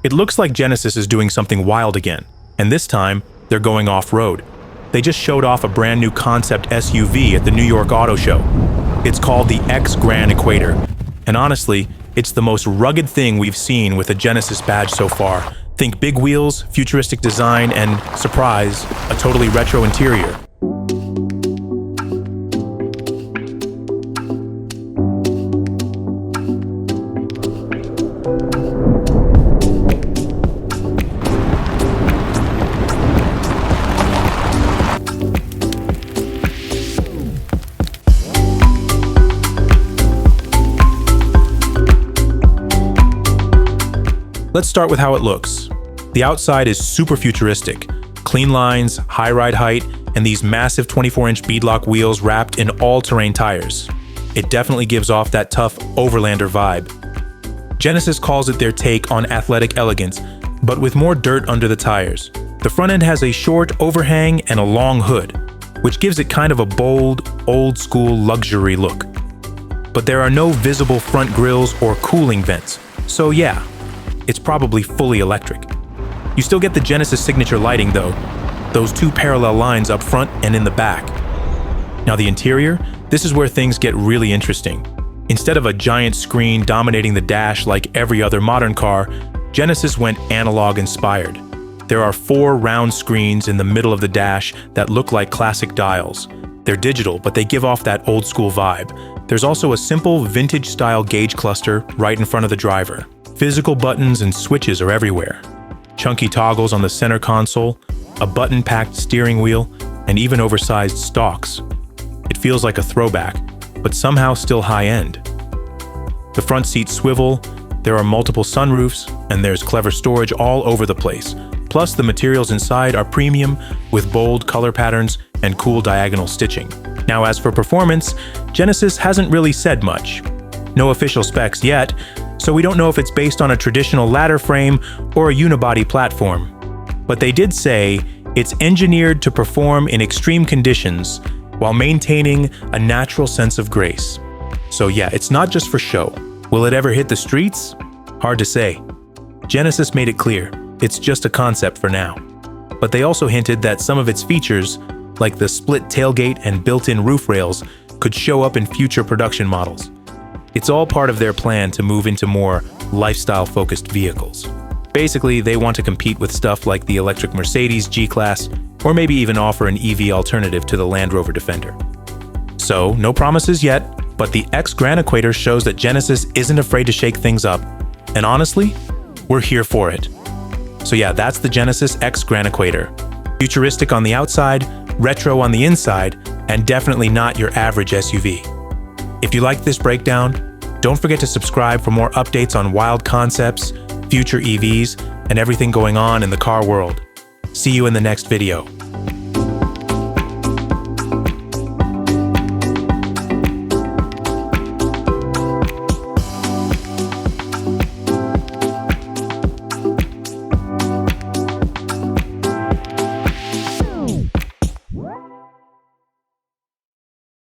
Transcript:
It looks like Genesis is doing something wild again, and this time, they're going off-road. They just showed off a brand new concept SUV at the New York Auto Show. It's called the X Gran Equator, and honestly, it's the most rugged thing we've seen with a Genesis badge so far. Think big wheels, futuristic design, and, surprise, a totally retro interior. Let's start with how it looks. The outside is super futuristic. Clean lines, high ride height, and these massive 24-inch beadlock wheels wrapped in all-terrain tires. It definitely gives off that tough overlander vibe. Genesis calls it their take on athletic elegance, but with more dirt under the tires. The front end has a short overhang and a long hood, which gives it kind of a bold, old-school luxury look. But there are no visible front grills or cooling vents, so yeah, it's probably fully electric. You still get the Genesis signature lighting though, those two parallel lines up front and in the back. Now the interior, this is where things get really interesting. Instead of a giant screen dominating the dash like every other modern car, Genesis went analog inspired. There are 4 round screens in the middle of the dash that look like classic dials. They're digital, but they give off that old school vibe. There's also a simple vintage style gauge cluster right in front of the driver. Physical buttons and switches are everywhere. Chunky toggles on the center console, a button-packed steering wheel, and even oversized stalks. It feels like a throwback, but somehow still high-end. The front seats swivel, there are multiple sunroofs, and there's clever storage all over the place. Plus, the materials inside are premium, with bold color patterns and cool diagonal stitching. Now, as for performance, Genesis hasn't really said much. No official specs yet, so we don't know if it's based on a traditional ladder frame or a unibody platform. But they did say it's engineered to perform in extreme conditions while maintaining a natural sense of grace. So yeah, it's not just for show. Will it ever hit the streets? Hard to say. Genesis made it clear, it's just a concept for now. But they also hinted that some of its features, like the split tailgate and built-in roof rails, could show up in future production models. It's all part of their plan to move into more lifestyle-focused vehicles. Basically, they want to compete with stuff like the electric Mercedes G-Class, or maybe even offer an EV alternative to the Land Rover Defender. So, no promises yet, but the X Gran Equator shows that Genesis isn't afraid to shake things up. And honestly, we're here for it. So yeah, that's the Genesis X Gran Equator. Futuristic on the outside, retro on the inside, and definitely not your average SUV. If you liked this breakdown, don't forget to subscribe for more updates on wild concepts, future EVs, and everything going on in the car world. See you in the next video.